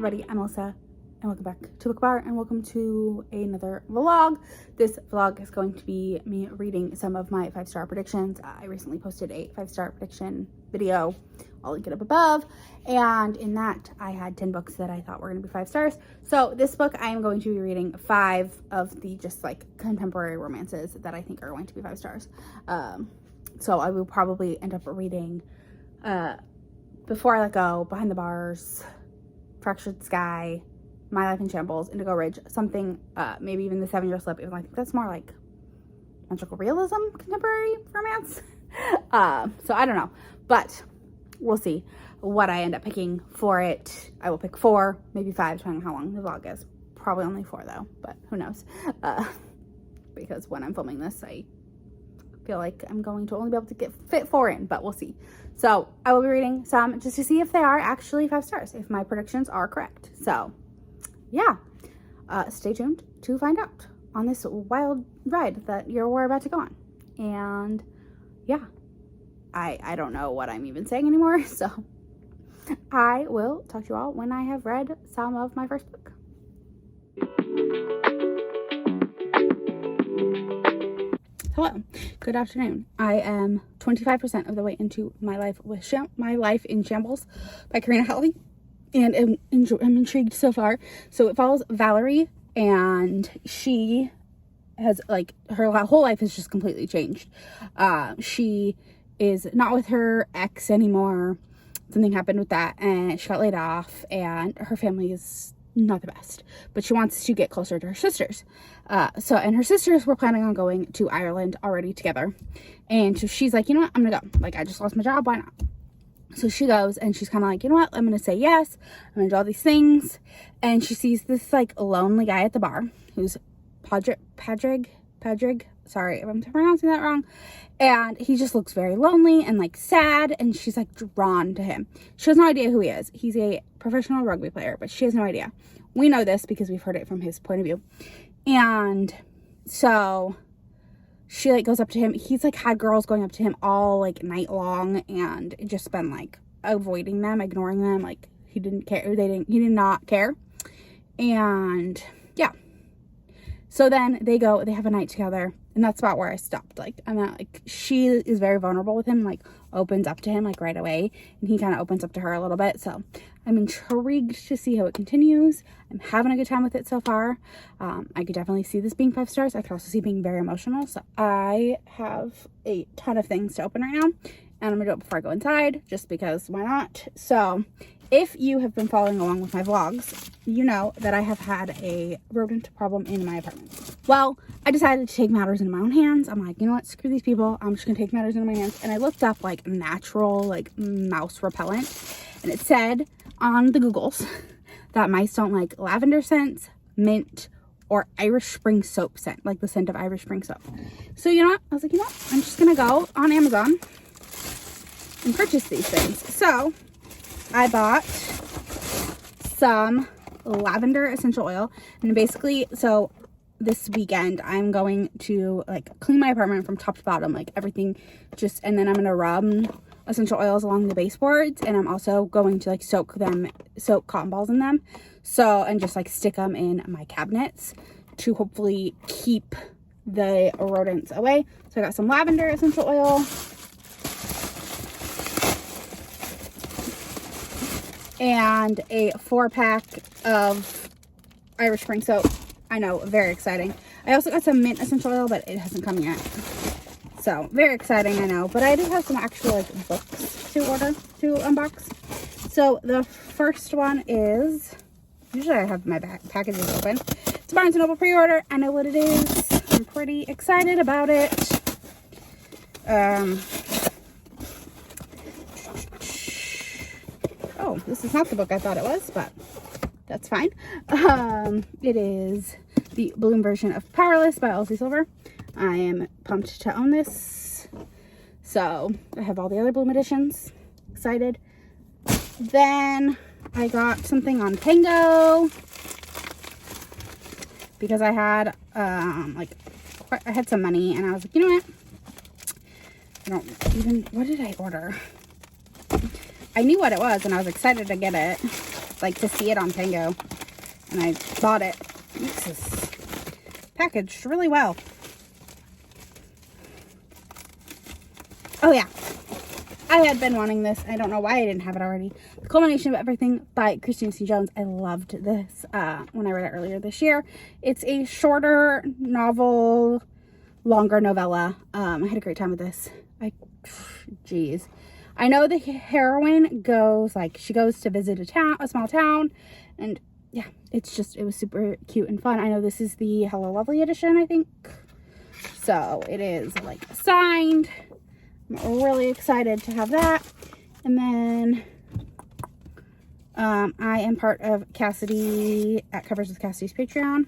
everybody, I'm Elsa, and welcome back to Book Bar, and welcome to another vlog. This vlog is going to be me reading some of my 5-star predictions. I recently posted a 5-star prediction video. I'll link it up above, and in that I had 10 books that I thought were going to be 5 stars. So this book, I am going to be reading 5 of the just like contemporary romances that I think are going to be 5 stars. So I will probably end up reading Before I Let Go, Behind the Bars, Fractured Sky, My Life in Shambles, Indigo Ridge, something, maybe even The 7-Year Slip, even like that's more like magical realism, contemporary romance. So I don't know, but we'll see what I end up picking for it. I will pick 4, maybe 5, depending on how long the vlog is. Probably only 4 though, but who knows? Because when I'm filming this, I feel like I'm going to only be able to fit 4 in, but we'll see. So I will be reading some just to see if they are actually 5 stars, if my predictions are correct. So yeah, stay tuned to find out on this wild ride that we're about to go on. And yeah, I don't know what I'm even saying anymore, so I will talk to you all when I have read some of my first book. Hello, good afternoon. I am 25% of the way into My Life in Shambles by Karina, Halle, and I'm intrigued so far. So it follows Valerie, and she has like her whole life has just completely changed. She is not with her ex anymore. Something happened with that, and she got laid off, and her family is not the best, but she wants to get closer to her sisters. And her sisters were planning on going to Ireland already together. And so she's like, you know what, I'm gonna go. Like, I just lost my job, why not? So she goes, and she's kind of like, you know what, I'm gonna say yes. I'm gonna do all these things. And she sees this like lonely guy at the bar who's Padraig. Sorry if I'm pronouncing that wrong. And he just looks very lonely and like sad, and she's like drawn to him. She has no idea who he is. He's a professional rugby player, but she has no idea. We know this because we've heard it from his point of view. And so she like goes up to him. He's like had girls going up to him all like night long, and just been like avoiding them, ignoring them. Like he didn't care. He did not care. And yeah. So then they have a night together, and that's about where I stopped. Like, I'm not like, she is very vulnerable with him, like opens up to him like right away, and he kind of opens up to her a little bit. So I'm intrigued to see how it continues. I'm having a good time with it so far. I could definitely see this being 5 stars. I could also see being very emotional. So I have a ton of things to open right now, and I'm gonna do it before I go inside, just because why not? So if you have been following along with my vlogs, you know that I have had a rodent problem in my apartment. Well, I decided to take matters into my own hands. I'm like, you know what, screw these people. I'm just gonna take matters into my hands. And I looked up like natural like mouse repellent, and it said on the Googles that mice don't like lavender scents, mint, or Irish Spring soap scent, like the scent of Irish Spring soap. So you know what, I was like, you know what, I'm just gonna go on Amazon and purchase these things. So I bought some lavender essential oil, and basically, so this weekend I'm going to like clean my apartment from top to bottom, like everything, and then I'm gonna rub essential oils along the baseboards, and I'm also going to like soak cotton balls in them, and just like stick them in my cabinets to hopefully keep the rodents away. So I got some lavender essential oil, and a 4-pack of Irish Spring soap. I know, very exciting. I also got some mint essential oil, but it hasn't come yet. So, very exciting, I know. But I do have some actual like books to unbox. So, the first one is, usually I have my packages open. It's a Barnes & Noble pre-order. I know what it is. I'm pretty excited about it. Oh, this is not the book I thought it was, but that's fine. It is the Bloom version of Powerless by Elsie Silver. I am pumped to own this. So I have all the other Bloom editions. Excited. Then I got something on Tango because I had I had some money, and I was like, you know what? I don't even, what did I order? I knew what it was, and I was excited to get it. like to see it on Tango, and I bought it. This is packaged really well. Oh yeah, I had been wanting this. I don't know why I didn't have it already. The Culmination of Everything by Christina C. Jones. I loved this when I read it earlier this year. It's a shorter novel, longer novella. I had a great time with this. Geez. I know the heroine goes, like, she goes to visit a small town, and yeah, it was super cute and fun. I know this is the Hello Lovely edition, I think. So it is, like, signed. I'm really excited to have that. And then I am part of Cassidy at Covers with Cassidy's Patreon,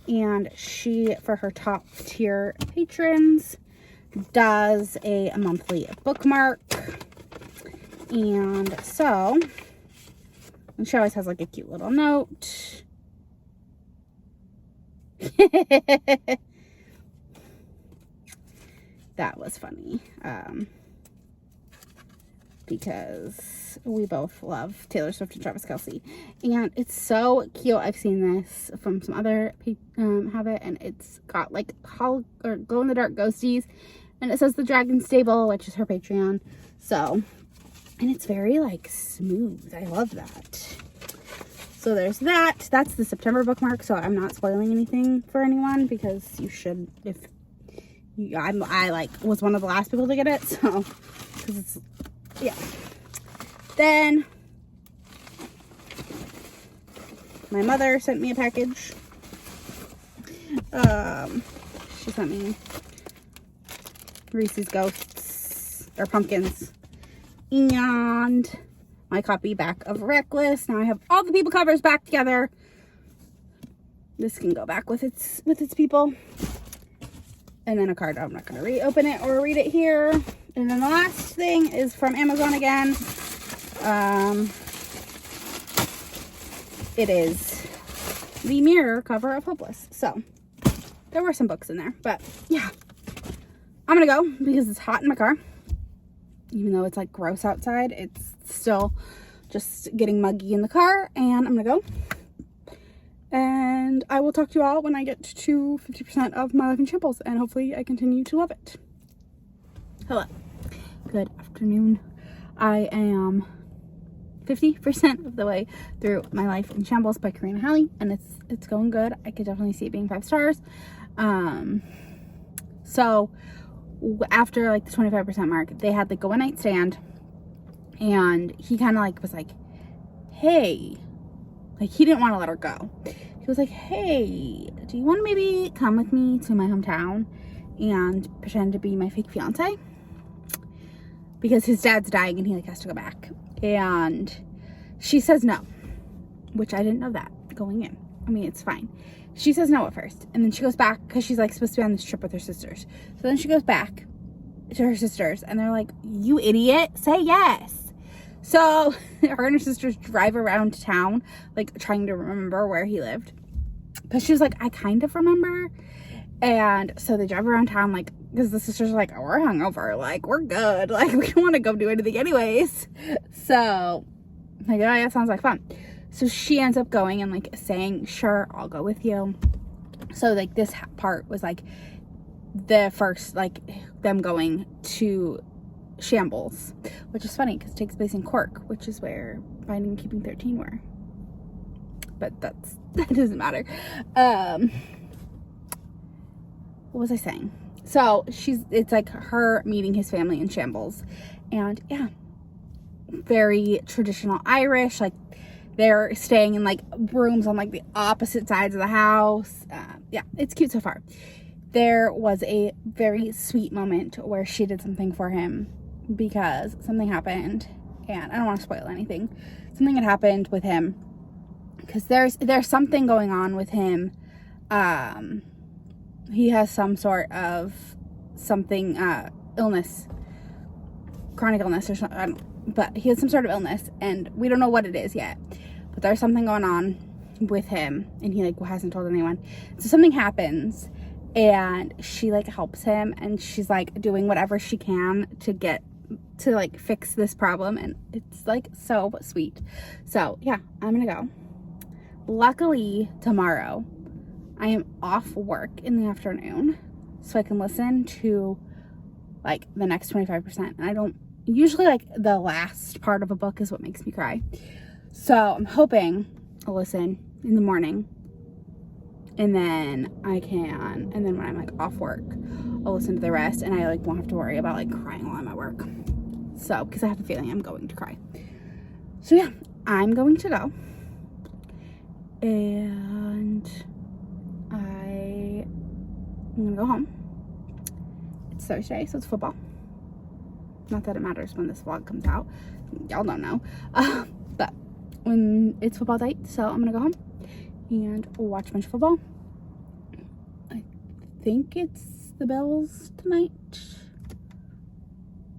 and she, for her top tier patrons, does a monthly bookmark. And so, and she always has like a cute little note. That was funny. Because we both love Taylor Swift and Travis Kelce. And it's so cute. I've seen this from some other have it, and it's got like glow in the dark ghosties, and it says The Dragon Stable, which is her Patreon. So, and it's very like smooth. I love that. So there's that. That's the September bookmark, so I'm not spoiling anything for anyone, because you should, if you, I like was one of the last people to get it, so, because it's, yeah. Then my mother sent me a package. She sent me Reese's Ghosts, or Pumpkins, and my copy back of Reckless. Now I have all the people covers back together. This can go back with its people. And then a card. I'm not going to reopen it or read it here. And then the last thing is from Amazon again. It is the mirror cover of Hopeless. So there were some books in there, but yeah, I'm gonna go because it's hot in my car. Even though it's like gross outside, it's still just getting muggy in the car, and I'm gonna go. And I will talk to you all when I get to 50% of my life in Shambles, and hopefully I continue to love it. Hello. Good afternoon. I am 50% of the way through My Life in Shambles by Karina Halle, and it's going good. I could definitely see it being 5 stars. So after like the 25% mark, they had like a one night stand, and he kind of like was like, hey, like he didn't want to let her go. He was like, hey, do you want to maybe come with me to my hometown and pretend to be my fake fiance? Because his dad's dying and he like has to go back. And she says no, which I didn't know that going in. I mean, it's fine. She says no at first, and then she goes back because she's like supposed to be on this trip with her sisters. So then she goes back to her sisters, and they're like, you idiot, say yes. So her and her sisters drive around town, like trying to remember where he lived, because she was like, I kind of remember. And so they drive around town, like, because the sisters are like, oh, we're hungover, like, we're good, like, we don't want to go do anything anyways. So, like, oh, yeah, sounds like fun. So she ends up going and, like, saying, sure, I'll go with you. So, like, this part was, like, the first, like, them going to Shambles, which is funny, because it takes place in Cork, which is where Finding and Keeping 13 were. But that doesn't matter. What was I saying? So it's like her meeting his family in Shambles, and yeah, very traditional Irish. Like they're staying in like rooms on like the opposite sides of the house. Yeah, it's cute so far. There was a very sweet moment where she did something for him because something happened, and I don't want to spoil anything. Something had happened with him because there's something going on with him. He has some sort of something, illness, chronic illness or something, but he has some sort of illness, and we don't know what it is yet, but there's something going on with him, and he like hasn't told anyone. So something happens, and she like helps him, and she's like doing whatever she can to get to like fix this problem, and it's like so sweet. So yeah, I'm gonna go. Luckily tomorrow I am off work in the afternoon, so I can listen to like the next 25%. And I don't usually like the last part of a book is what makes me cry. So I'm hoping I'll listen in the morning, and then when I'm like off work, I'll listen to the rest, and I like won't have to worry about like crying while I'm at work. So, because I have a feeling I'm going to cry. So yeah, I'm going to go. And I'm gonna go home. It's Thursday, so it's football. Not that it matters when this vlog comes out. Y'all don't know. But when it's football night, so I'm gonna go home and watch a bunch of football. I think it's the Bills tonight.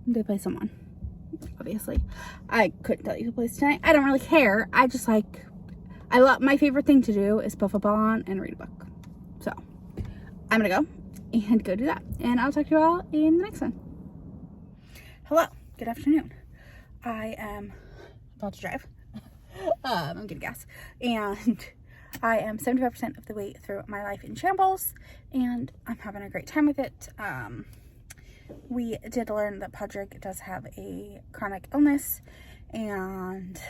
They play someone, obviously. I couldn't tell you who plays tonight. I don't really care. My favorite thing to do is put football on and read a book. So I'm gonna go and go do that. And I'll talk to you all in the next one. Hello, good afternoon. I am about to drive. I'm getting gas. And I am 75% of the way through my life in Shambles, and I'm having a great time with it. We did learn that Padraig does have a chronic illness, and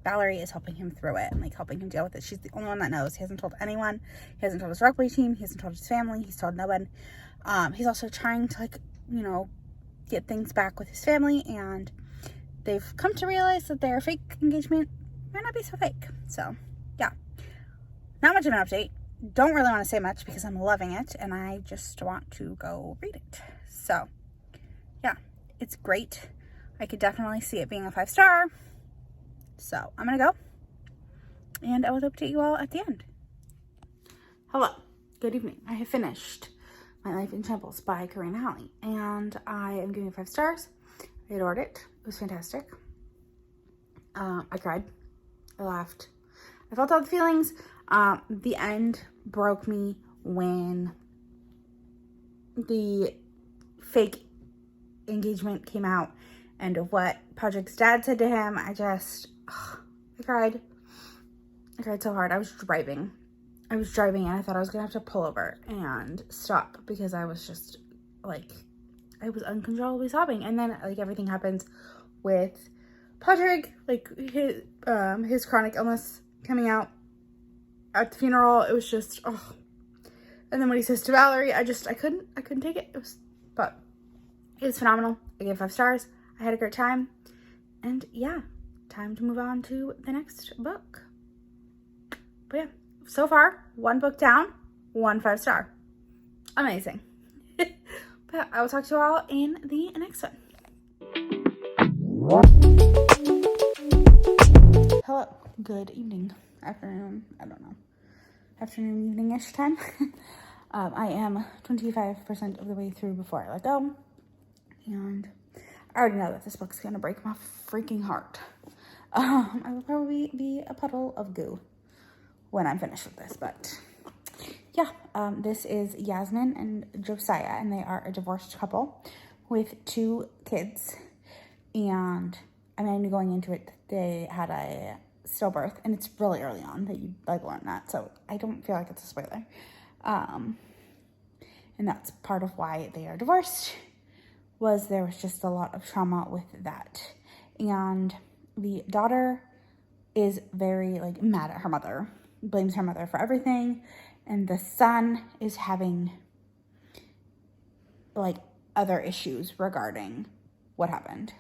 Valerie is helping him through it and like helping him deal with it. She's the only one that knows. He hasn't told anyone. He hasn't told his rugby team. He hasn't told his family. He's told no one. He's also trying to like, you know, get things back with his family, and they've come to realize that their fake engagement might not be so fake. So yeah, not much of an update. Don't really want to say much because I'm loving it and I just want to go read it. So yeah, it's great. I could definitely see it being a 5-star. So I'm gonna go, and I will update you all at the end. Hello, good evening. I have finished My Life in Shambles by Karina Halle, and I am giving it 5 stars. I adored it. It was fantastic. I cried. I laughed. I felt all the feelings. The end broke me when the fake engagement came out and what Padraig's dad said to him. I cried. I cried so hard. I was driving and I thought I was gonna have to pull over and stop because I was just like, I was uncontrollably sobbing. And then like everything happens with Padraig, like his chronic illness coming out at the funeral. It was just, oh. And then when he says to Valerie, I couldn't take it. But it was phenomenal. I gave 5 stars. I had a great time. And yeah, time to move on to the next book. But yeah, so far, 1 book down, 1 5-star. Amazing. But I will talk to you all in the next one. Hello, good evening, afternoon, I don't know, afternoon, evening-ish time. I am 25% of the way through before I let go, and I already know that this book's gonna break my freaking heart. I will probably be a puddle of goo when I'm finished with this, but yeah, this is Yasmin and Josiah, and they are a divorced couple with 2 kids. And I mean, I knew going into it they had a stillbirth, and it's really early on that you like learn that, so I don't feel like it's a spoiler. And that's part of why they are divorced, was there was just a lot of trauma with that. And the daughter is very like mad at her mother, blames her mother for everything, and the son is having like other issues regarding what happened,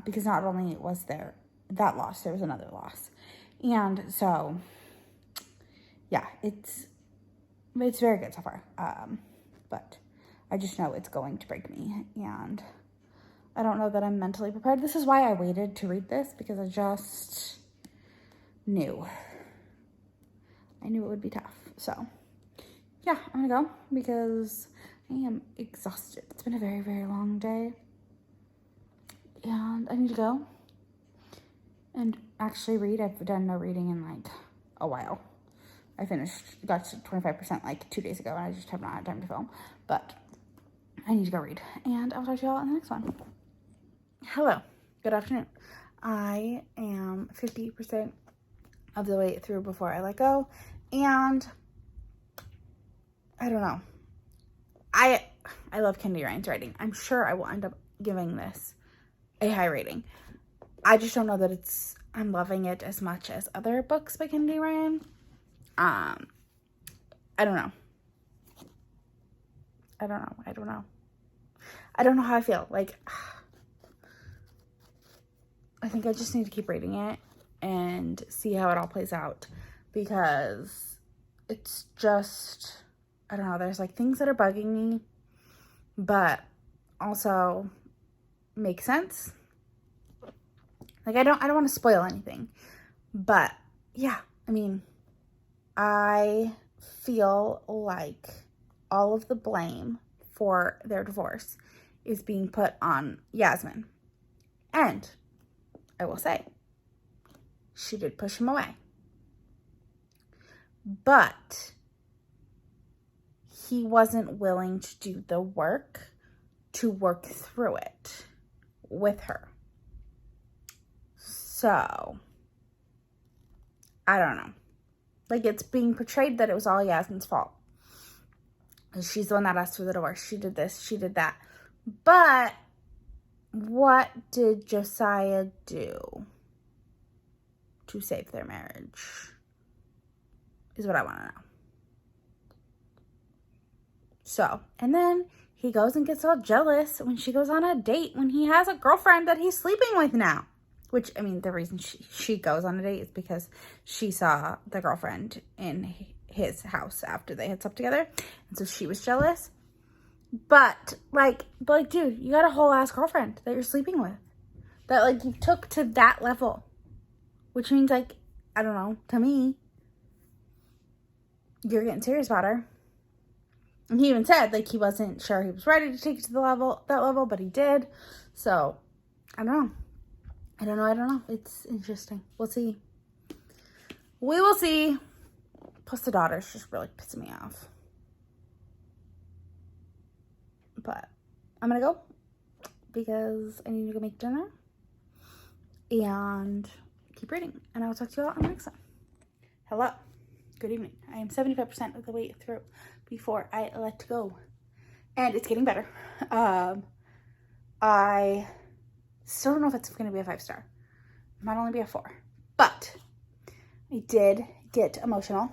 because not only was there that loss, there was another loss. And so yeah, it's very good so far, but I just know it's going to break me, and I don't know that I'm mentally prepared. This is why I waited to read this, because I just knew it would be tough. So yeah, I'm gonna go because I am exhausted. It's been a very, very long day, and I need to go and actually read. I've done no reading in like a while. I got to 25% like 2 days ago, and I just have not had time to film. But I need to go read. And I'll talk to you all in the next one. Hello. Good afternoon. I am 50% of the way through before I let go. And I don't know. I love Kennedy Ryan's writing. I'm sure I will end up giving this a high rating. I just don't know that I'm loving it as much as other books by Kennedy Ryan. I don't know. I don't know how I feel. Like, I think I just need to keep reading it and see how it all plays out, because it's just, I don't know, there's like things that are bugging me, but also make sense. Like, I don't want to spoil anything, but yeah, I mean, I feel like all of the blame for their divorce is being put on Yasmin. And I will say, she did push him away. But he wasn't willing to do the work to work through it with her. So, I don't know. Like, it's being portrayed that it was all Yasmin's fault. She's the one that asked for the divorce. She did this, she did that. But what did Josiah do to save their marriage? Is what I want to know. So, and then he goes and gets all jealous when she goes on a date when he has a girlfriend that he's sleeping with now. Which, I mean, the reason she goes on a date is because she saw the girlfriend in his house after they had slept together. And so she was jealous. But dude, you got a whole ass girlfriend that you're sleeping with. That, like, you took to that level. Which means, like, I don't know, to me, you're getting serious about her. And he even said, like, he wasn't sure he was ready to take it to that level, but he did. So, I don't know. I don't know. It's interesting. We'll see. We will see. Plus, the daughter's just really pissing me off. But I'm going to go because I need to go make dinner and keep reading. And I will talk to you all on the next one. Hello. Good evening. I am 75% of the way through before I let go. And it's getting better. I still don't know if it's going to be a 5-star. It might only be a 4. But I did get emotional.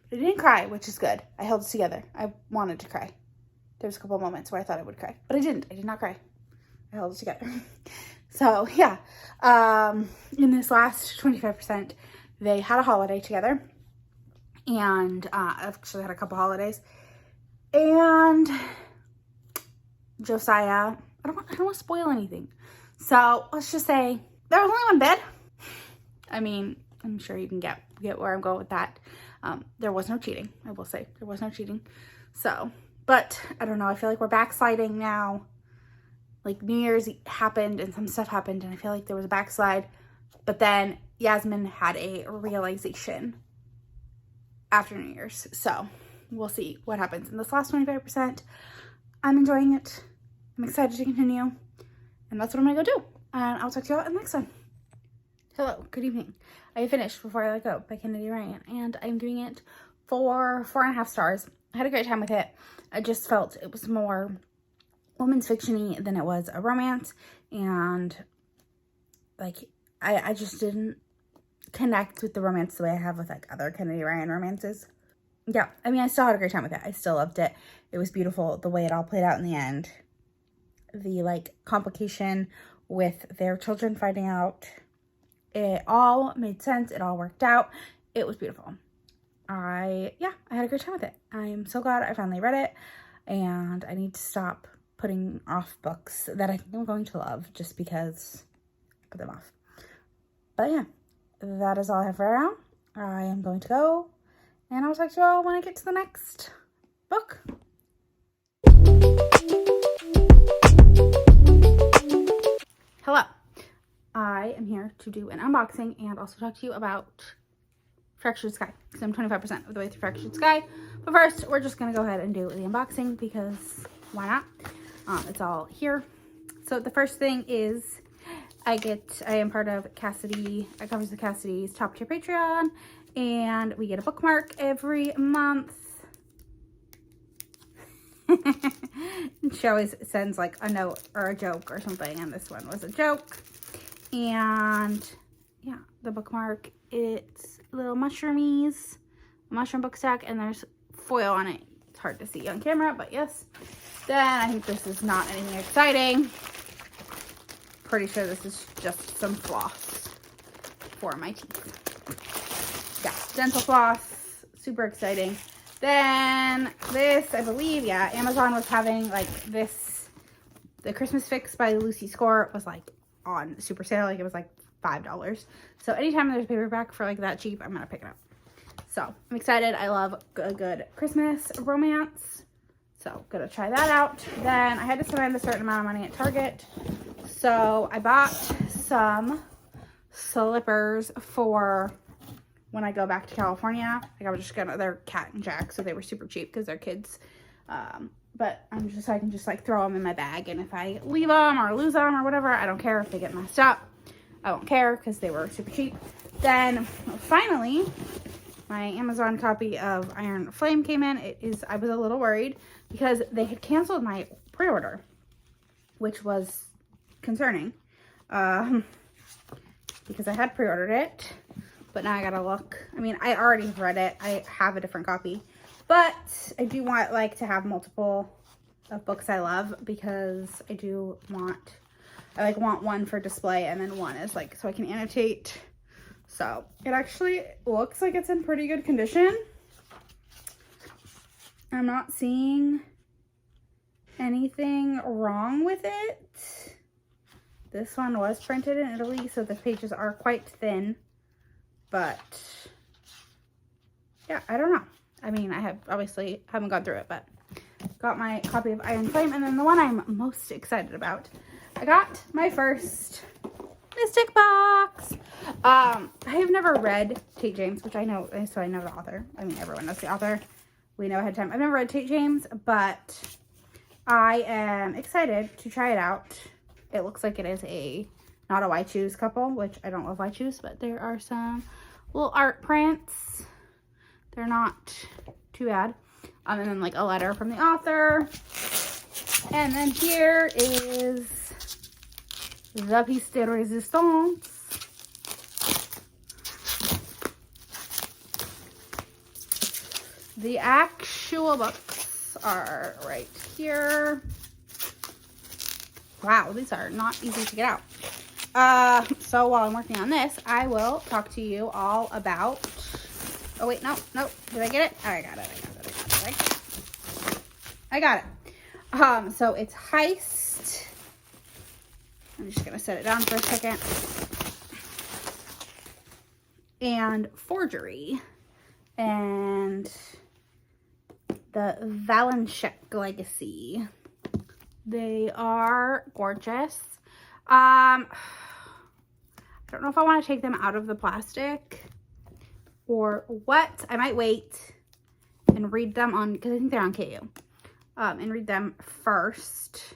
But I didn't cry, which is good. I held it together. I wanted to cry. There was a couple of moments where I thought I would cry. But I didn't. I did not cry. I held it together. So, yeah. In this last 25%, they had a holiday together. And actually had a couple holidays. And Josiah, I don't want to spoil anything. So let's just say there was only one bed. I mean, I'm sure you can get where I'm going with that. There was no cheating. I will say there was no cheating. So, but I don't know. I feel like we're backsliding now. Like, New Year's happened and some stuff happened, and I feel like there was a backslide. But then Yasmin had a realization after New Year's. So we'll see what happens in this last 25%. I'm enjoying it. I'm excited to continue. And that's what I'm going to go do. And I'll talk to you all in the next one. Hello. Good evening. I finished Before I Let Go by Kennedy Ryan. And I'm giving it 4.5 stars. I had a great time with it. I just felt it was more women's fiction-y than it was a romance. And, like, I just didn't connect with the romance the way I have with, like, other Kennedy Ryan romances. Yeah, I mean, I still had a great time with it. I still loved it. It was beautiful the way it all played out in the end. The, like, complication with their children finding out. It all made sense. It all worked out. It was beautiful. I had a great time with it. I'm so glad I finally read it. And I need to stop putting off books that I think I'm going to love just because I put them off. But yeah, that is all I have for right now. I am going to go. And I'll talk to you all when I get to the next book. Hello. I am here to do an unboxing and also talk to you about Fractured Sky. Because I'm 25% of the way through Fractured Sky. But first, we're just going to go ahead and do the unboxing because why not? It's all here. So the first thing is I am part of Cassidy. I covers the Cassidy's Top Tier Patreon, and we get a bookmark every month. She always sends like a note or a joke or something, and this one was a joke. And yeah, the bookmark, it's little mushroomies, mushroom book stack, and there's foil on it. It's hard to see on camera, but yes. Then I think this is not anything exciting. Pretty sure this is just some floss for my teeth. Yeah, dental floss, super exciting. Then this, I believe, yeah, Amazon was having like this, the Christmas Fix by Lucy Score was like on super sale. Like it was like $5. So anytime there's a paperback for like that cheap, I'm gonna pick it up. So I'm excited. I love a good Christmas romance. So gonna try that out. Then I had to spend a certain amount of money at Target. So I bought some slippers for when I go back to California. Like I was just gonna, they're Cat and Jack, so they were super cheap because they're kids. But I can just like throw them in my bag, and if I leave them or lose them or whatever, I don't care if they get messed up. I won't care because they were super cheap. Then finally, my Amazon copy of Iron Flame came in. I was a little worried because they had canceled my pre-order, which was concerning. Because I had pre-ordered it, but now I gotta look. I mean, I already read it. I have a different copy, but I do want like to have multiple of books I love, because I want one for display and then one is like so I can annotate. So it actually looks like it's in pretty good condition. I'm not seeing anything wrong with it. This one was printed in Italy, so the pages are quite thin, but yeah, I don't know. I mean, I obviously haven't gone through it, but got my copy of Iron Flame. And then the one I'm most excited about, I got my first Mystic box. I have never read Tate James, which I know, so I know the author. I mean, everyone knows the author. We know ahead of time. I've never read Tate James, but I am excited to try it out. It looks like it is not a why choose couple, which I don't love why choose, but there are some little art prints. They're not too bad. And then like a letter from the author. And then here is the piece de resistance. The actual books are right here. Wow, these are not easy to get out. So while I'm working on this, I will talk to you all about, oh wait, no, did I get it? Oh, I got it. I got it. So it's Heist. I'm just gonna set it down for a second. And Forgery. And the Valenchek Legacy. They are gorgeous. I don't know if I want to take them out of the plastic or what. I might wait and read them on, because I think they're on KU. And read them first.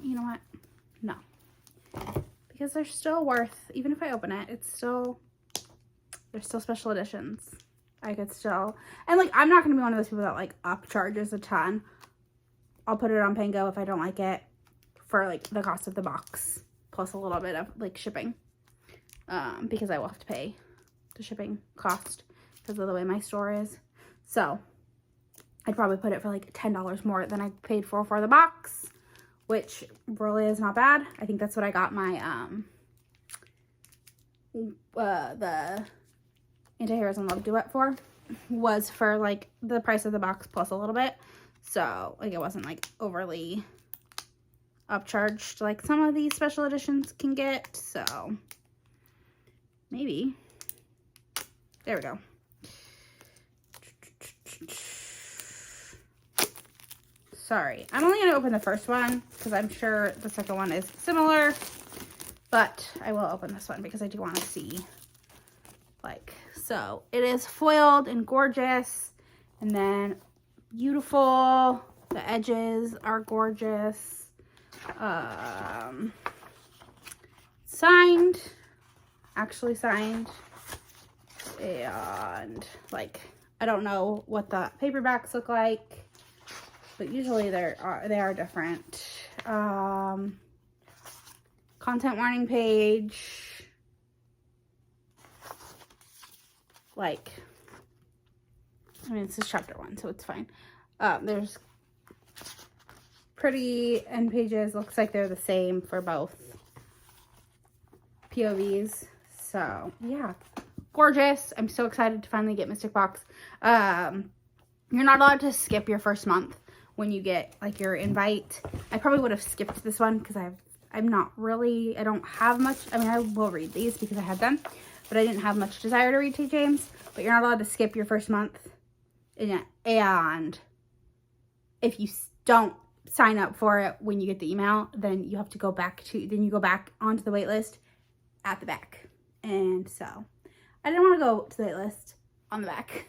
You know what? No. Because they're still worth, even if I open it, they're still special editions. I could still, and like, I'm not going to be one of those people that like upcharges a ton. I'll put it on Pango if I don't like it for like the cost of the box plus a little bit of like shipping, because I will have to pay the shipping cost because of the way my store is. So I'd probably put it for like $10 more than I paid for the box, which really is not bad. I think that's what I got my the Anti-Heroes in Love duet for, was for like the price of the box plus a little bit. So like it wasn't like overly upcharged like some of these special editions can get. So maybe, there we go. Sorry, I'm only going to open the first one because I'm sure the second one is similar, but I will open this one because I do want to see, like, so it is foiled and gorgeous, and then beautiful The edges are gorgeous. Signed, actually signed, and like, I don't know what the paperbacks look like, but usually they are different. Content warning page, like, I mean, this is chapter 1, so it's fine. There's pretty end pages. Looks like they're the same for both POVs. So yeah, gorgeous. I'm so excited to finally get Mystic Box. You're not allowed to skip your first month when you get like your invite. I probably would have skipped this one because I don't have much. I mean, I will read these because I had them, but I didn't have much desire to read T. James. But you're not allowed to skip your first month. And if you don't sign up for it when you get the email, then you have to go back onto the wait list at the back. And so I didn't want to go to the wait list on the back.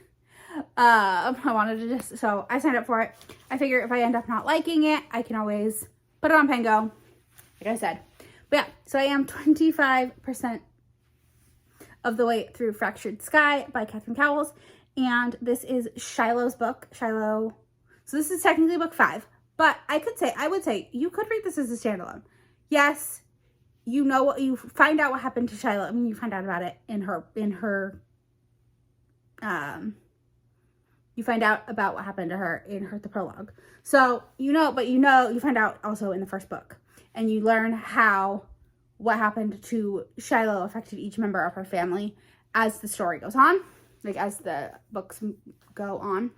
I wanted to so I signed up for it. I figure if I end up not liking it, I can always put it on Pango, like I said. But yeah, so I am 25% of the way through Fractured Sky by Cowles. And this is Shiloh's book. Shiloh. So this is technically book 5. But I would say you could read this as a standalone. Yes, you know what, you find out what happened to Shiloh. I mean, you find out about it you find out about what happened to her in the prologue. So, you find out also in the first book. And you learn how what happened to Shiloh affected each member of her family as the story goes on. Like, as the books go on.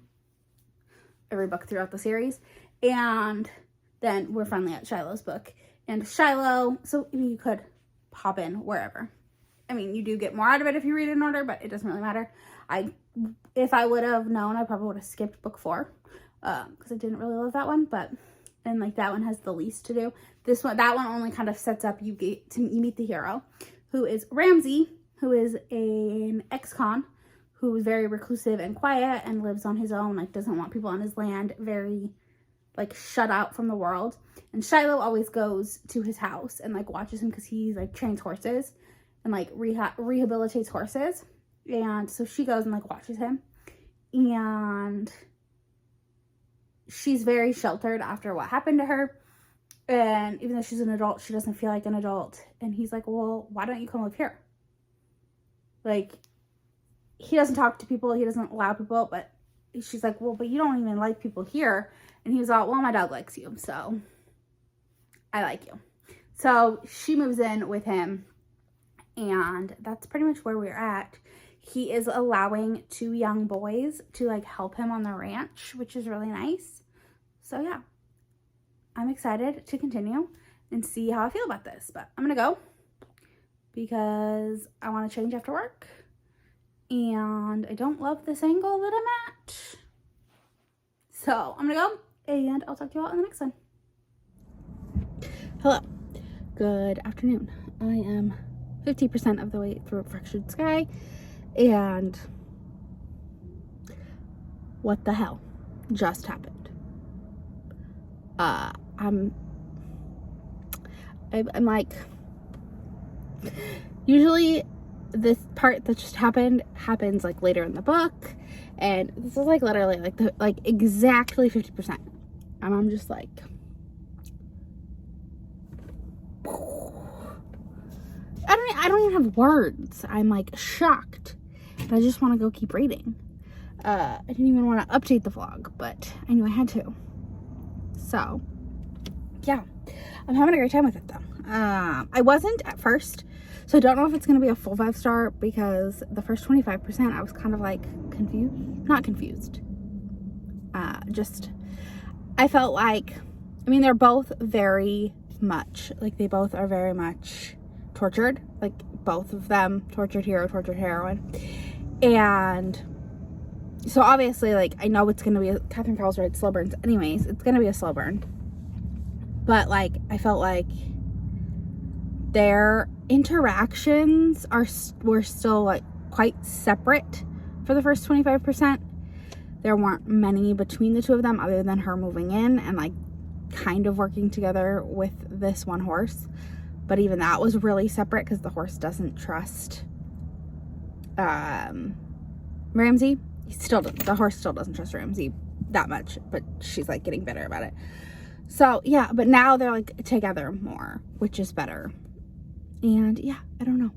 Every book throughout the series. And then we're finally at Shiloh's book. And Shiloh, so you could pop in wherever. I mean, you do get more out of it if you read it in order, but it doesn't really matter. If I would have known, I probably would have skipped book 4. Because I didn't really love that one. And like, that one has the least to do. That one only kind of sets up, you meet the hero, who is Ramsey, who is an ex-con, who is very reclusive and quiet and lives on his own, like doesn't want people on his land, very like shut out from the world. And Shiloh always goes to his house and like watches him because he like trains horses and like rehabilitates horses. And so she goes and like watches him. And she's very sheltered after what happened to her. And even though she's an adult, she doesn't feel like an adult. And he's like, well, why don't you come live here? Like, he doesn't talk to people. He doesn't allow people. But she's like, well, but you don't even like people here. And he was all, well, my dog likes you. So I like you. So she moves in with him. And that's pretty much where we're at. He is allowing 2 young boys to like help him on the ranch, which is really nice. So yeah, I'm excited to continue and see how I feel about this. But I'm going to go because I want to change after work. And I don't love this angle that I'm at. So I'm going to go and I'll talk to you all in the next one. Hello. Good afternoon. I am 50% of the way through Fractured Sky. And what the hell just happened? I'm like, usually this part that just happens like later in the book, and this is like literally like exactly 50%. And I'm just like, I don't even have words. I'm like shocked. And I just want to go keep reading. I didn't even want to update the vlog, but I knew I had to. So, yeah. I'm having a great time with it, though. I wasn't at first, so I don't know if it's going to be a full 5-star, because the first 25% I was kind of like confused. Not confused. I felt like, I mean, they're both very much, like they both are very much tortured. Like both of them, tortured hero, tortured heroine. And so obviously, like, I know it's going to be Catherine Cowles writes slow burns anyways. It's going to be a slow burn. But, like, I felt like their interactions were still, like, quite separate for the first 25%. there weren't many between the two of them other than her moving in and like kind of working together with this one horse. But even that was really separate because the horse doesn't trust Ramsey. The horse still doesn't trust Ramsey that much, but she's like getting better about it. So yeah, but now they're like together more, which is better. And yeah, I don't know.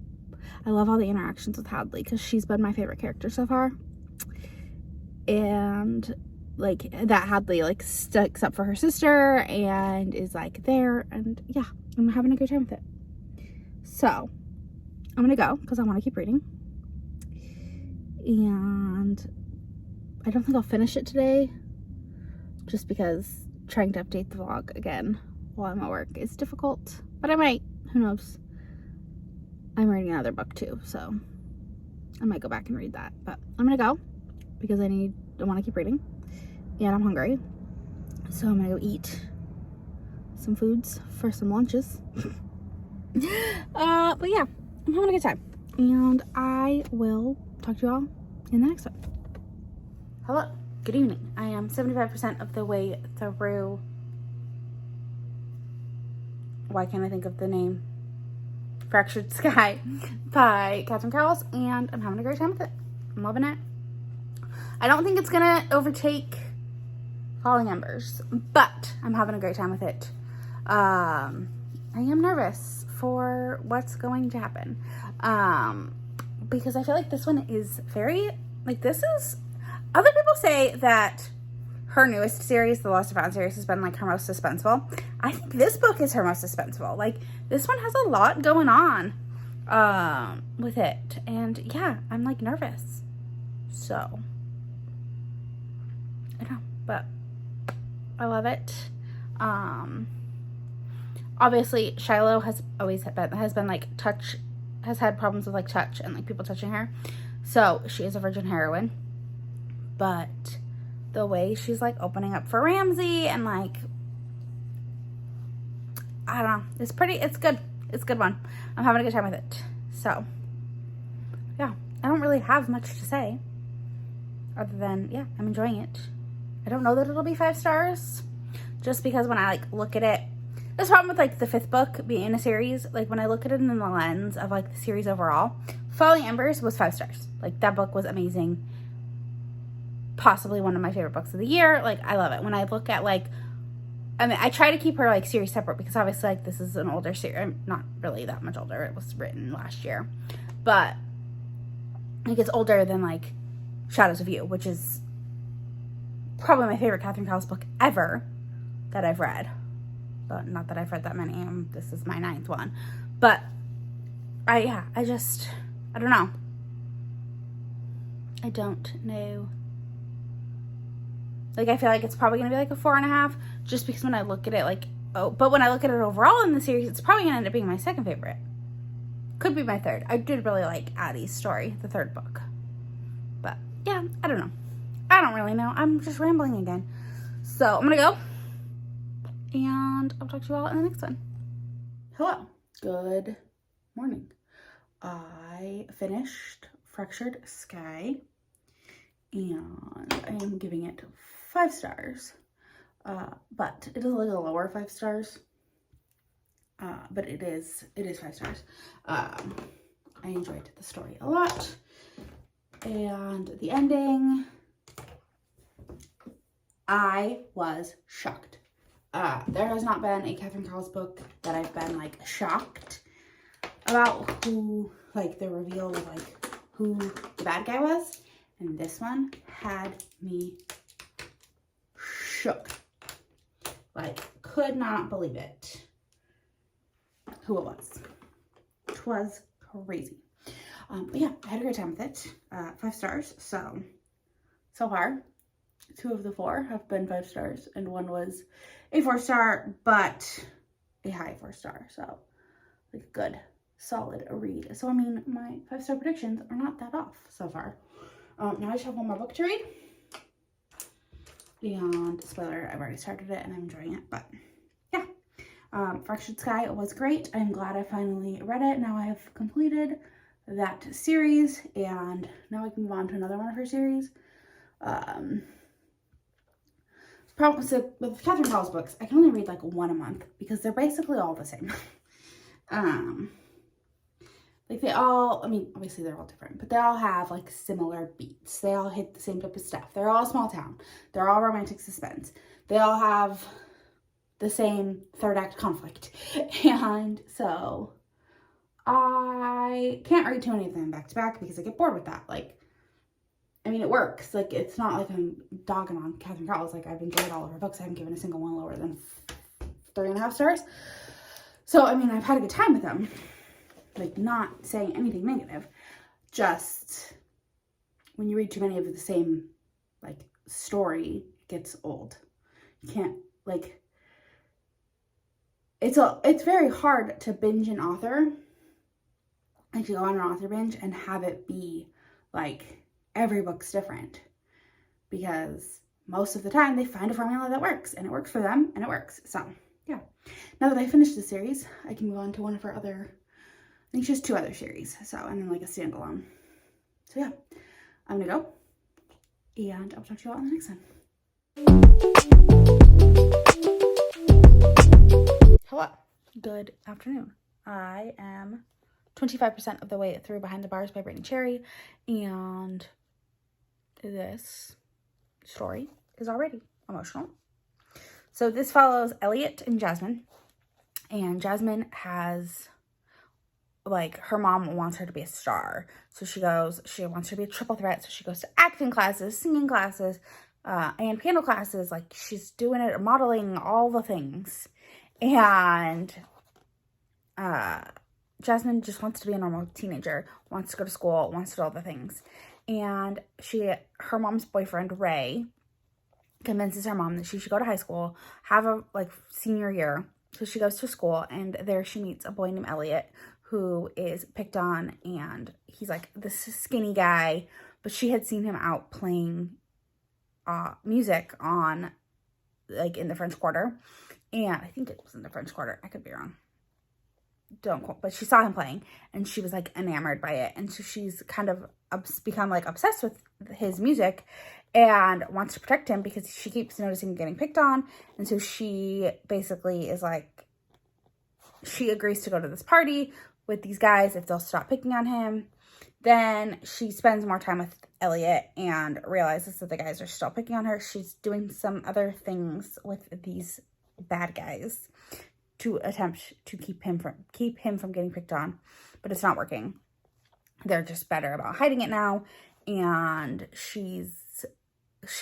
I love all the interactions with Hadley because she's been my favorite character so far. And like that Hadley like sticks up for her sister and is like there, and yeah, I'm having a good time with it. So I'm gonna go because I want to keep reading, and I don't think I'll finish it today just because trying to update the vlog again while I'm at work is difficult, but I might, who knows. I'm reading another book too, so I might go back and read that, but I'm gonna go because I want to keep reading and I'm hungry, so I'm gonna go eat some foods for some lunches. But yeah, I'm having a good time, and I will talk to you all in the next one. Hello, good evening. I am 75% of the way through. Why can't I think of the name? Fractured Sky by Cowles, and I'm having a great time with it. I'm loving it. I don't think it's gonna overtake Falling Embers, but I'm having a great time with it. I am nervous for what's going to happen, because I feel like this one is very, like, other people say that her newest series, the Lost and Found series, has been like her most suspenseful. I think this book is her most suspenseful. Like, this one has a lot going on with it, and yeah, I'm like nervous. So I know, but I love it. Obviously Shiloh has had problems with like touch and like people touching her, so she is a virgin heroine, but the way she's like opening up for Ramsey and like, I don't know, it's good. It's a good one. I'm having a good time with it. So yeah, I don't really have much to say other than, yeah, I'm enjoying it. I don't know that it'll be 5 stars, just because when I like look at it, this problem with like the 5th book being a series, like when I look at it in the lens of like the series overall, Falling Embers was 5 stars. Like, that book was amazing. Possibly one of my favorite books of the year. Like, I love it. When I look at like, I mean, I try to keep her like series separate because obviously like this is an older series. Not really that much older. It was written last year, but like it's older than like Shadows of You, which is probably my favorite Catherine Cowles book ever that I've read. But not that I've read that many. This is my 9th one. But I don't know. I don't know. Like, I feel like it's probably going to be like a 4.5, just because when I look at it, like, but when I look at it overall in the series, it's probably going to end up being my 2nd favorite. Could be my 3rd. I did really like Addie's story, the 3rd book. But, yeah, I don't know. I don't really know. I'm just rambling again. So, I'm going to go. And I'll talk to you all in the next one. Hello. Good morning. I finished Fractured Sky, and I am giving it 5 stars. But it is a little lower 5 stars. But it is 5 stars. I enjoyed the story a lot. And the ending, I was shocked. There has not been a Catherine Cowles book that I've been like shocked about who, like, the reveal of like who the bad guy was. And this one had me shook. Like, could not believe it. Who it was. It was crazy. But yeah, I had a great time with it. 5 stars. So far, 2 of the 4 have been 5 stars, and 1 was a 4-star, but a high 4-star. So, like, good, solid read. So, I mean, my 5-star predictions are not that off so far. Now I just have one more book to read. And spoiler, I've already started it and I'm enjoying it, but yeah. Fractured Sky was great. I'm glad I finally read it. Now I have completed that series, and now I can move on to another one of her series. Problem, so with Catherine Cowles books, I can only read like one a month because they're basically all the same. Like they all, I mean, obviously they're all different, but they all have like similar beats. They all hit the same type of stuff. They're all small town. They're all romantic suspense. They all have the same third act conflict. And so I can't read too many of them back to back because I get bored with that. Like, I mean, it works. Like, it's not like I'm dogging on Catherine Cowles. Like, I've enjoyed all of her books. I haven't given a single one lower than 3.5 stars. So, I mean, I've had a good time with them. Like, not saying anything negative. Just, when you read too many of the same, like, story, it gets old. You can't, like, it's very hard to binge an author. Like, to go on an author binge and have it be, like, every book's different. Because most of the time, they find a formula that works. And it works for them, and it works. So, yeah. Now that I finished the series, I can move on to one of her other, I think she has 2 other series. So, and then like a standalone. So yeah, I'm gonna go. And I'll talk to you all on the next one. Hello. Good afternoon. I am 25% of the way through Behind the Bars by Brittainy Cherry. And this story is already emotional. So this follows Elliot and Jasmine. And Jasmine has, like, her mom wants her to be a star. So she wants her to be a triple threat. So she goes to acting classes, singing classes, and piano classes. Like, she's doing it, modeling, all the things. And Jasmine just wants to be a normal teenager, wants to go to school, wants to do all the things. And her mom's boyfriend, Ray, convinces her mom that she should go to high school, have a, like, senior year. So she goes to school, and there she meets a boy named Elliot, who is picked on, and he's, like, this skinny guy, but she had seen him out playing music on, like, in the French Quarter, and I think it was in the French Quarter, I could be wrong, don't quote, but she saw him playing, and she was, like, enamored by it, and so she's kind of become, like, obsessed with his music, and wants to protect him because she keeps noticing him getting picked on. And so she basically is like, she agrees to go to this party with these guys if they'll stop picking on him. Then she spends more time with Elliot and realizes that the guys are still picking on her. She's doing some other things with these bad guys to attempt to keep him from getting picked on, but it's not working. They're just better about hiding it now, and she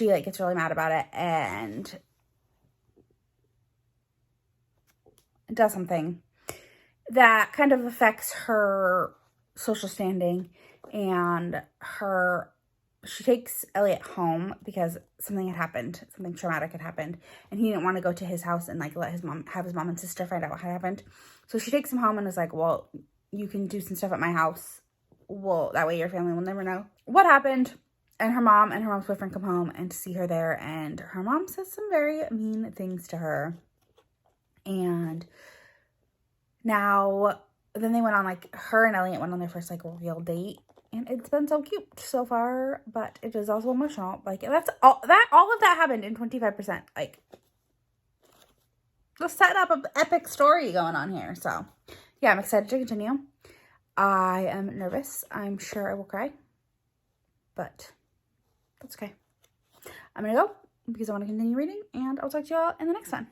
like gets really mad about it and does something that kind of affects her social standing, and she takes Elliot home because something traumatic had happened, and he didn't want to go to his house and, like, have his mom and sister find out what had happened. So she takes him home and is like, well, you can do some stuff at my house. Well, that way your family will never know what happened. And her mom and her mom's boyfriend come home and see her there, and her mom says some very mean things to her. And now, then they went on, like, her and Elliot went on their first, like, real date, and it's been so cute so far, but it is also emotional. Like, all of that happened in 25%. Like, let's set up an epic story going on here. So, yeah, I'm excited to continue. I am nervous. I'm sure I will cry, but that's okay. I'm gonna go because I want to continue reading, and I'll talk to y'all in the next one.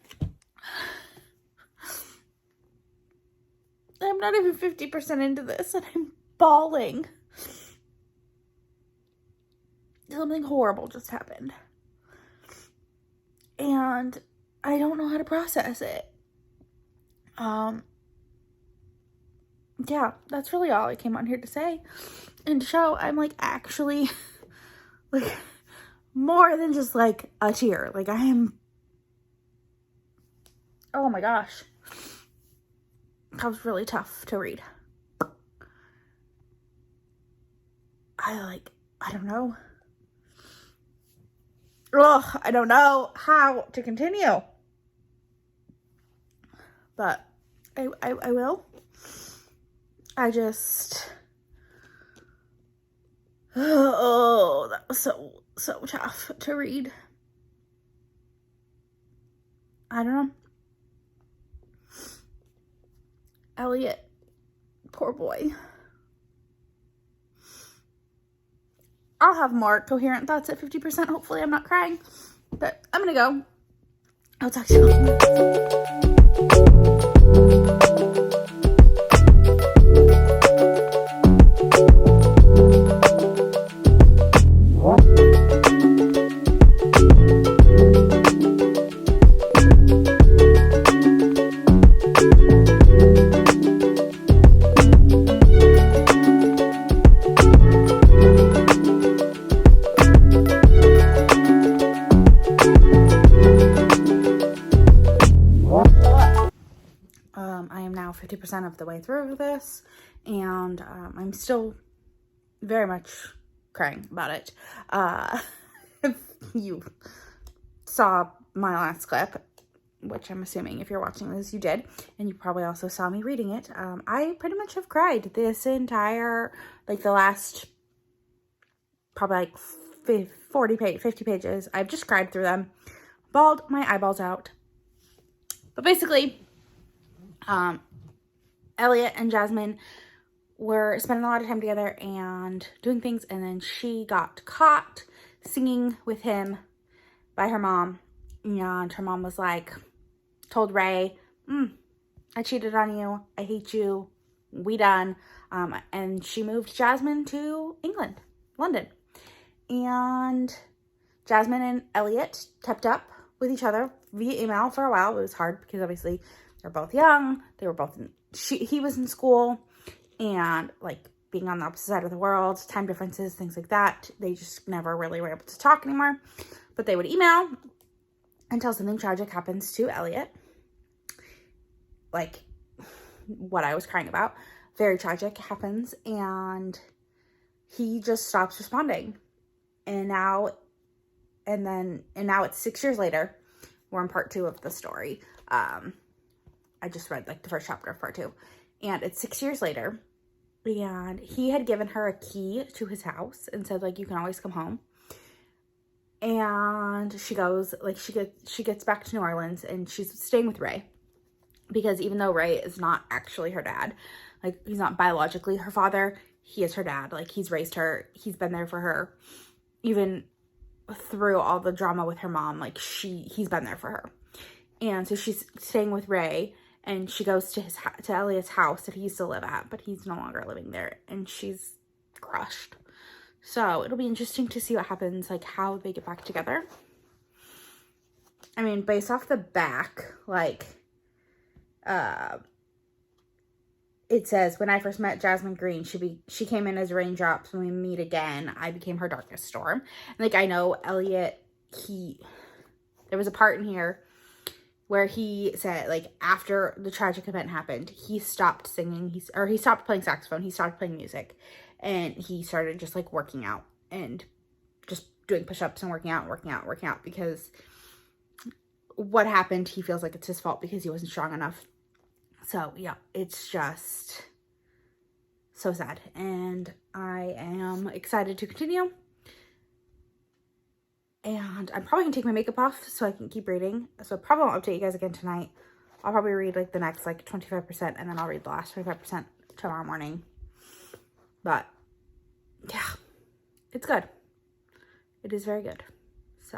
I'm not even 50% into this, and I'm bawling. Something horrible just happened, and I don't know how to process it. Yeah, that's really all I came on here to say and to show. I'm, like, actually, like, more than just, like, a tear. Like, I am, oh my gosh, that was really tough to read. I don't know. Ugh, I don't know how to continue, but I will. I just, oh, that was so tough to read. I don't know. Elliot, poor boy. I'll have more coherent thoughts at 50%. Hopefully I'm not crying. But I'm gonna go. I'll talk to you later. I am now 50% of the way through this, and I'm still very much crying about it. If you saw my last clip, which I'm assuming if you're watching this, you did, and you probably also saw me reading it, I pretty much have cried this entire, like the last probably like 50 pages. I've just cried through them, bawled my eyeballs out. But basically, Elliot and Jasmine were spending a lot of time together and doing things, and then she got caught singing with him by her mom, and her mom was like, told Ray, I cheated on you, I hate you, we done, and she moved Jasmine to England, London, and Jasmine and Elliot kept up with each other via email for a while. It was hard because obviously they're both young, they were both he was in school, and like being on the opposite side of the world, time differences, things like that, they just never really were able to talk anymore. But they would email until something tragic happens to Elliot, like what I was crying about. Very tragic happens, and he just stops responding. And now it's 6 years later. We're in part 2 of the story. I just read like the first chapter of part 2, and it's 6 years later, and he had given her a key to his house and said, like, you can always come home. And she goes, like, she gets back to New Orleans, and she's staying with Ray, because even though Ray is not actually her dad, like, he's not biologically her father, he is her dad. Like, he's raised her, he's been there for her, even through all the drama with her mom. Like, he's been there for her. And so she's staying with Ray, and she goes to Elliot's house that he used to live at, but he's no longer living there, and she's crushed. So it'll be interesting to see what happens, like how they get back together. I mean, based off the back, like, it says, when I first met Jasmine Green, she came in as raindrops. When we meet again, I became her darkest storm. And, like, I know Elliot, there was a part in here where he said, like, after the tragic event happened, he stopped singing, he stopped playing saxophone, he stopped playing music, and he started just, like, working out and just doing push-ups and working out, because what happened, he feels like it's his fault because he wasn't strong enough. So, yeah, it's just so sad, and I am excited to continue. And I'm probably gonna take my makeup off so I can keep reading. So I probably won't update you guys again tonight. I'll probably read like the next like 25%, and then I'll read the last 25% tomorrow morning. But yeah, it's good. It is very good. So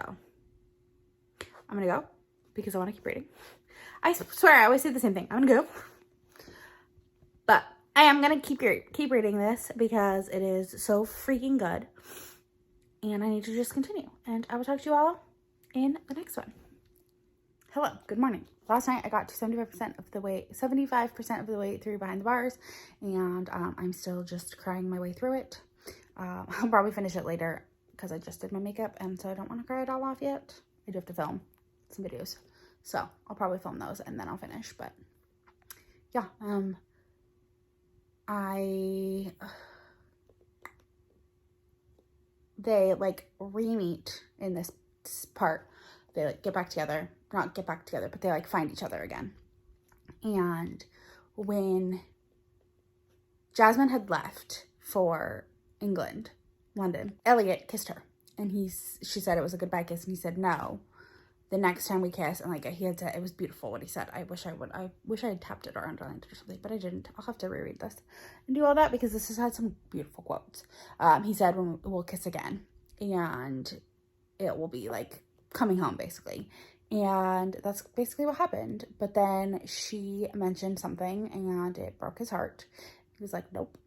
I'm gonna go because I want to keep reading. I swear I always say the same thing. I'm gonna go, but I am gonna keep reading this because it is so freaking good. And I need to just continue. And I will talk to you all in the next one. Hello, good morning. Last night I got to 75% of the way through Behind the Bars. And I'm still just crying my way through it. I'll probably finish it later because I just did my makeup. And so I don't want to cry it all off yet. I do have to film some videos. So I'll probably film those and then I'll finish. But yeah, they like re-meet in this part. They like get back together, not get back together, but they like find each other again. And when Jasmine had left for England, London, Elliot kissed her And she said it was a goodbye kiss, and he said no. The next time we kissed, and like he had said, it was beautiful what he said. I wish I had tapped it or underlined it or something, but I didn't. I'll have to reread this and do all that because this has had some beautiful quotes. He said we'll kiss again, and it will be like coming home basically. And that's basically what happened. But then she mentioned something and it broke his heart. He was like, nope.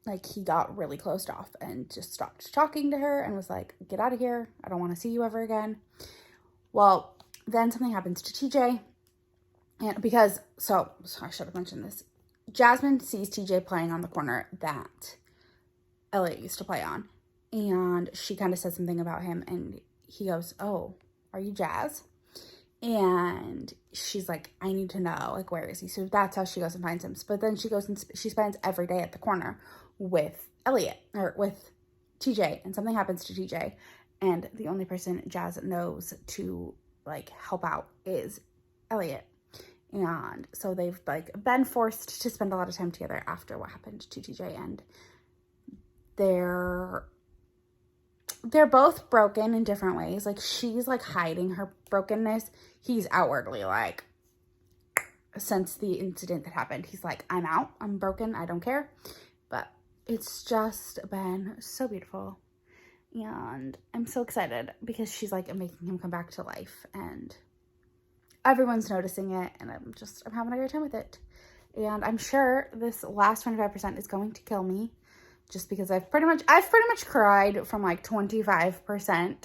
Like, he got really closed off and just stopped talking to her and was like, get out of here. I don't want to see you ever again. Well, then something happens to TJ. And because, so I should have mentioned this. Jasmine sees TJ playing on the corner that Elliot used to play on. And she kind of said something about him. And he goes, oh, are you Jazz? And she's like, I need to know, like, where is he? So that's how she goes and finds him. But then she goes and she spends every day at the corner with Elliot, or with TJ, and something happens to TJ, and the only person Jazz knows to, like, help out is Elliot. And so they've, like, been forced to spend a lot of time together after what happened to TJ, and they're both broken in different ways. Like, she's, like, hiding her brokenness. He's outwardly, like, since the incident that happened, he's like, I'm out, I'm broken, I don't care. But it's just been so beautiful. And I'm so excited because she's, like, making him come back to life. And everyone's noticing it. And I'm having a great time with it. And I'm sure this last 25% is going to kill me. Just because I've pretty much cried from, like, 25%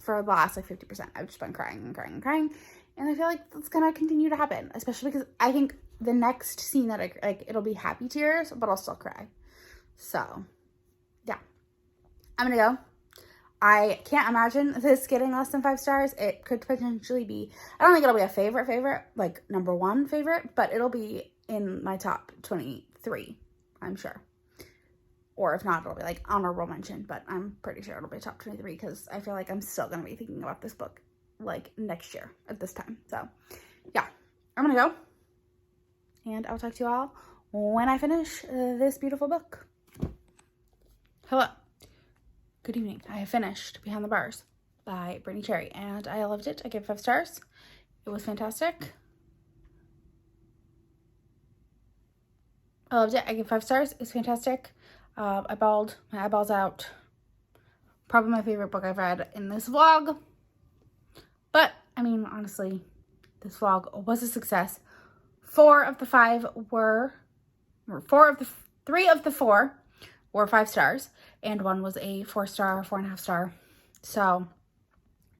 for the last, like, 50%. I've just been crying and crying and crying. And I feel like that's going to continue to happen. Especially because I think the next scene that it'll be happy tears, but I'll still cry. So, yeah. I'm going to go. I can't imagine this getting less than 5 stars. It could potentially be, I don't think it'll be a favorite, like, number 1 favorite. But it'll be in my top 23, I'm sure. Or if not, it'll be, like, honorable mention. But I'm pretty sure it'll be top 23 because I feel like I'm still going to be thinking about this book, like, next year at this time. So, yeah. I'm going to go. And I'll talk to you all when I finish this beautiful book. Hello. Good evening. I have finished Behind the Bars by Brittainy Cherry. And I loved it. I gave 5 stars. It was fantastic. I loved it. I gave 5 stars. It's fantastic. I bawled my eyeballs out. Probably my favorite book I've read in this vlog. But, I mean, honestly, this vlog was a success. 3 of the 4 were 5 stars. And 1 was a 4-star, 4.5 star. So,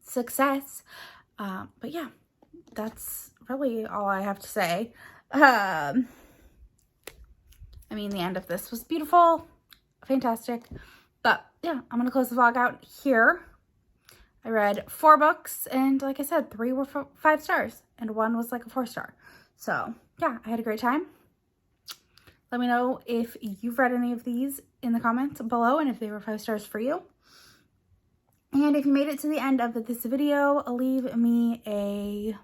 success. But yeah, that's really all I have to say. I mean, the end of this was beautiful. Fantastic. But yeah, I'm going to close the vlog out here. I read 4 books, and like I said, 3 were 5 stars, and 1 was like a 4-star. So yeah, I had a great time. Let me know if you've read any of these in the comments below, and if they were 5 stars for you. And if you made it to the end of this video, leave me a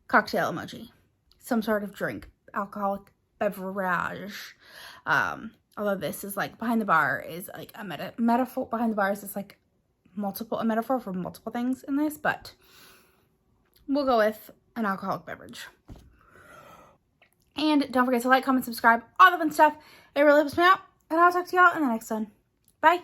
cocktail emoji, some sort of drink, alcoholic beverage. Although this is like Behind the Bar is like a metaphor. Behind the Bars is like a metaphor for multiple things in this, but we'll go with an alcoholic beverage. And don't forget to like, comment, subscribe, all the fun stuff. It really helps me out. And I'll talk to y'all in the next one. Bye.